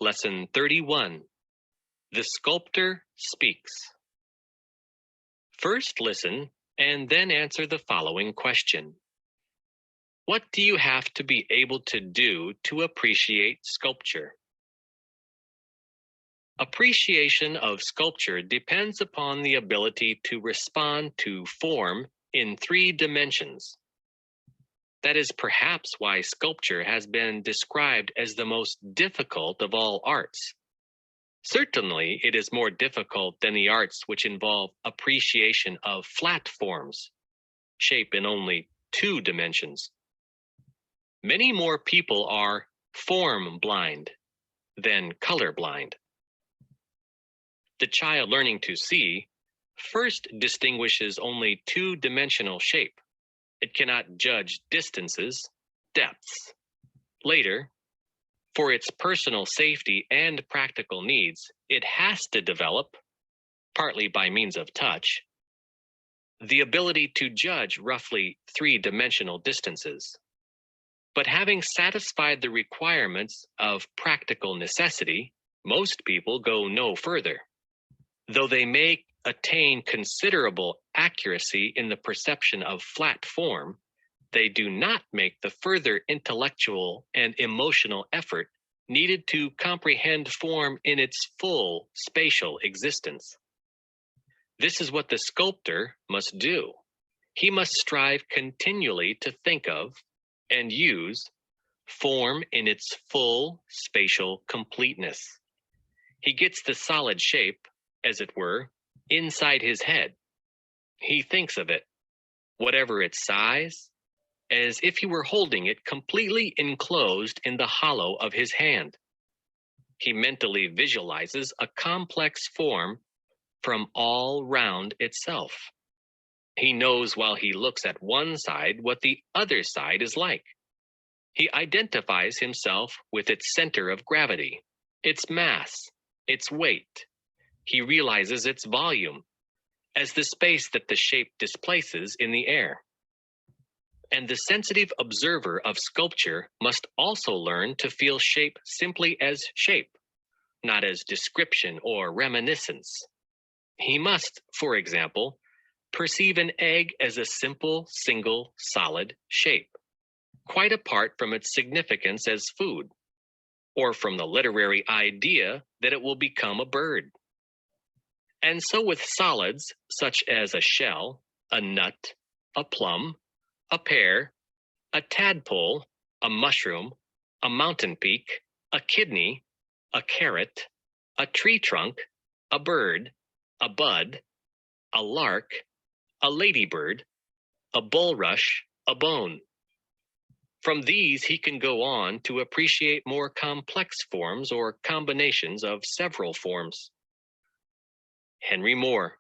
Lesson 31. The Sculptor Speaks. First listen and then answer the following question. What do you have to be able to do to appreciate sculpture? Appreciation of sculpture depends upon the ability to respond to form in 3 dimensions. That is perhaps why sculpture has been described as the most difficult of all arts. Certainly, it is more difficult than the arts which involve appreciation of flat forms, shape in only 2 dimensions. Many more people are form blind than color blind. The child learning to see first distinguishes only 2-dimensional shape. It cannot judge distances, depths. Later, for its personal safety and practical needs, it has to develop, partly by means of touch, the ability to judge roughly 3-dimensional distances. But having satisfied the requirements of practical necessity, most people go no further. Though they may attain considerable accuracy in the perception of flat form, they do not make the further intellectual and emotional effort needed to comprehend form in its full spatial existence. This is what the sculptor must do. He must strive continually to think of and use form in its full spatial completeness. He gets the solid shape, as it were, inside his head. He thinks of it, whatever its size, as if he were holding it completely enclosed in the hollow of his hand. He mentally visualizes a complex form from all round itself. He knows while he looks at one side what the other side is like. He identifies himself with its center of gravity, its mass, its weight. He realizes its volume as the space that the shape displaces in the air. And the sensitive observer of sculpture must also learn to feel shape simply as shape, not as description or reminiscence. He must, for example, perceive an egg as a simple, single, solid shape, quite apart from its significance as food, or from the literary idea that it will become a bird. And so with solids such as a shell, a nut, a plum, a pear, a tadpole, a mushroom, a mountain peak, a kidney, a carrot, a tree trunk, a bird, a bud, a lark, a ladybird, a bulrush, a bone. From these, he can go on to appreciate more complex forms or combinations of several forms. Henry Moore,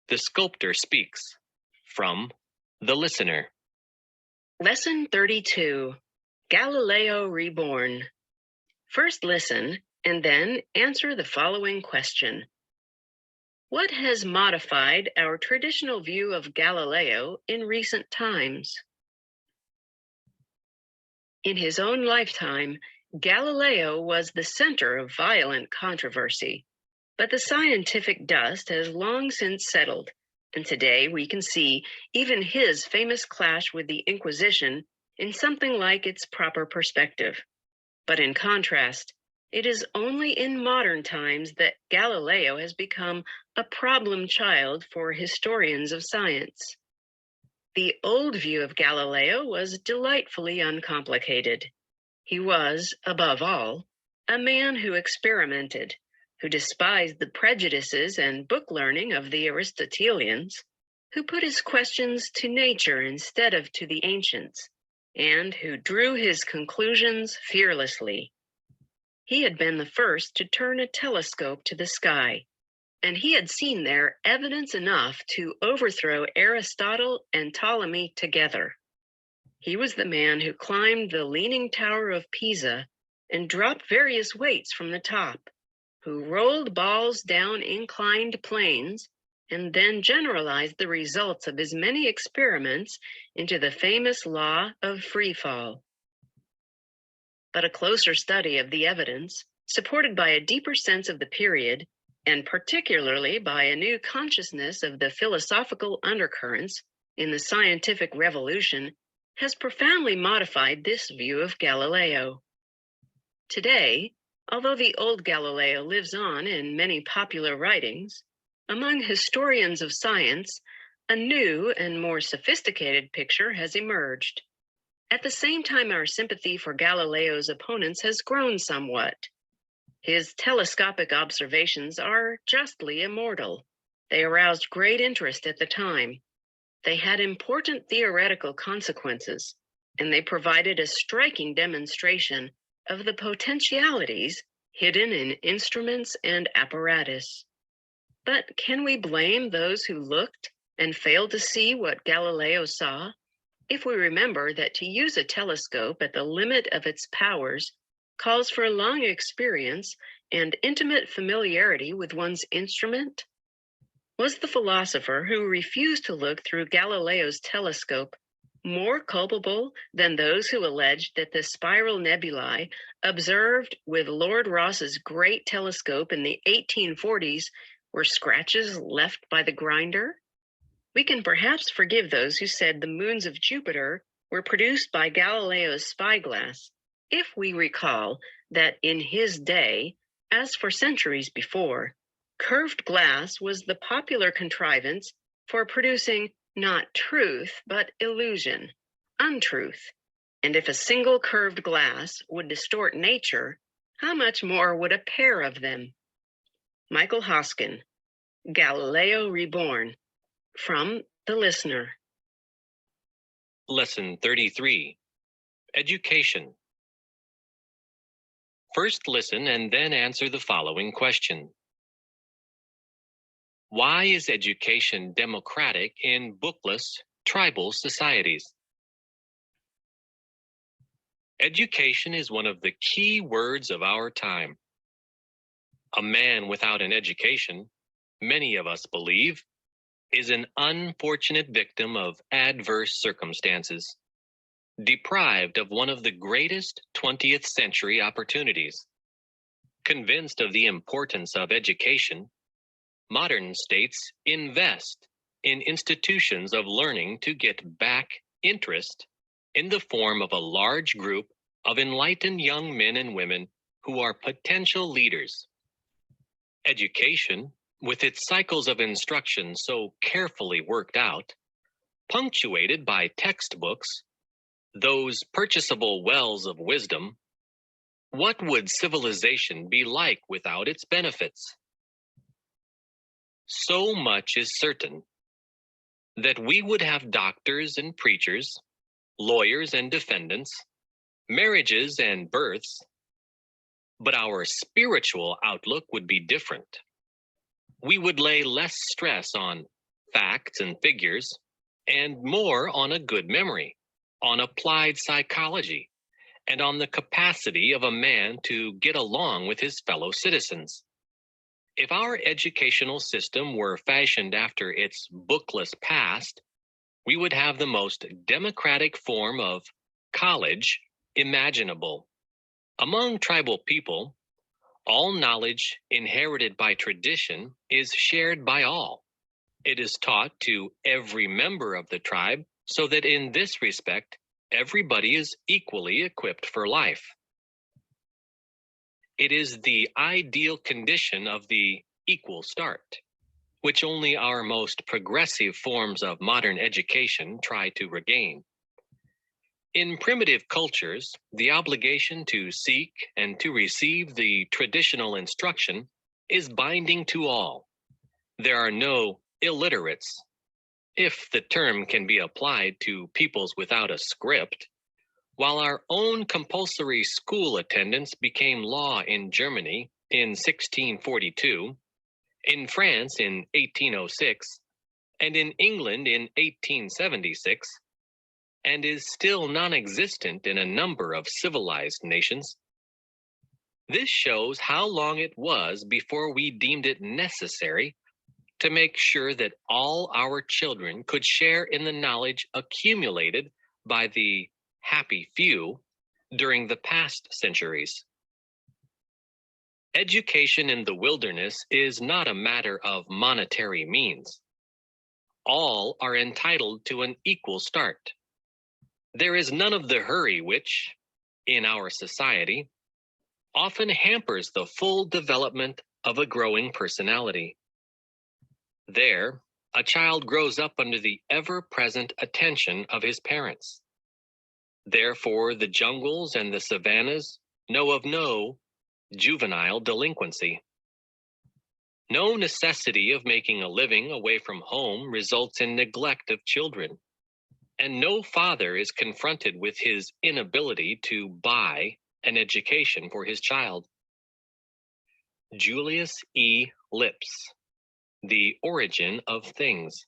The Sculptor Speaks, from The Listener. Lesson 32, Galileo Reborn. First listen and then answer the following question. What has modified our traditional view of Galileo in recent times? In his own lifetime, Galileo was the center of violent controversy, but the scientific dust has long since settled, and today we can see even his famous clash with the Inquisition in something like its proper perspective. But in contrast, it is only in modern times that Galileo has become a problem child for historians of science. The old view of Galileo was delightfully uncomplicated. He was, above all, a man who experimented, who despised the prejudices and book learning of the Aristotelians, who put his questions to nature instead of to the ancients, and who drew his conclusions fearlessly. He had been the first to turn a telescope to the sky, and he had seen there evidence enough to overthrow Aristotle and Ptolemy together. He was the man who climbed the Leaning Tower of Pisa and dropped various weights from the top, who rolled balls down inclined planes, and then generalized the results of his many experiments into the famous law of free fall. But a closer study of the evidence, supported by a deeper sense of the period, and particularly by a new consciousness of the philosophical undercurrents in the scientific revolution, has profoundly modified this view of Galileo. Today, although the old Galileo lives on in many popular writings, among historians of science, a new and more sophisticated picture has emerged. At the same time, our sympathy for Galileo's opponents has grown somewhat. His telescopic observations are justly immortal. They aroused great interest at the time. They had important theoretical consequences, and they provided a striking demonstration of the potentialities hidden in instruments and apparatus. But can we blame those who looked and failed to see what Galileo saw, if we remember that to use a telescope at the limit of its powers calls for long experience and intimate familiarity with one's instrument? Was the philosopher who refused to look through Galileo's telescope more culpable than those who alleged that the spiral nebulae observed with Lord Rosse's great telescope in the 1840s were scratches left by the grinder? We can perhaps forgive those who said the moons of Jupiter were produced by Galileo's spyglass, if we recall that in his day, as for centuries before, curved glass was the popular contrivance for producing not truth, but illusion, untruth. And if a single curved glass would distort nature, how much more would a pair of them? Michael Hoskin, Galileo Reborn, from The Listener. Lesson 33, Education. First listen and then answer the following question. Why is education democratic in bookless, tribal societies? Education is one of the key words of our time. A man without an education, many of us believe, is an unfortunate victim of adverse circumstances, deprived of one of the greatest 20th century opportunities. Convinced of the importance of education, modern states invest in institutions of learning to get back interest in the form of a large group of enlightened young men and women who are potential leaders. Education, with its cycles of instruction so carefully worked out, punctuated by textbooks, those purchasable wells of wisdom, what would civilization be like without its benefits? So much is certain that we would have doctors and preachers, lawyers and defendants, marriages and births, but our spiritual outlook would be different. We would lay less stress on facts and figures and more on a good memory, on applied psychology, and on the capacity of a man to get along with his fellow citizens. If our educational system were fashioned after its bookless past, we would have the most democratic form of college imaginable. Among tribal people, all knowledge inherited by tradition is shared by all. It is taught to every member of the tribe so that in this respect, everybody is equally equipped for life. It is the ideal condition of the equal start, which only our most progressive forms of modern education try to regain. In primitive cultures, the obligation to seek and to receive the traditional instruction is binding to all. There are no illiterates, if the term can be applied to peoples without a script. While our own compulsory school attendance became law in Germany in 1642, in France in 1806, and in England in 1876, and is still non-existent in a number of civilized nations, this shows how long it was before we deemed it necessary to make sure that all our children could share in the knowledge accumulated by the happy few during the past centuries. Education in the wilderness is not a matter of monetary means. All are entitled to an equal start. There is none of the hurry which, in our society, often hampers the full development of a growing personality. There, a child grows up under the ever-present attention of his parents. Therefore, the jungles and the savannas know of no juvenile delinquency. No necessity of making a living away from home results in neglect of children, and no father is confronted with his inability to buy an education for his child. Julius E. Lips, The Origin of Things.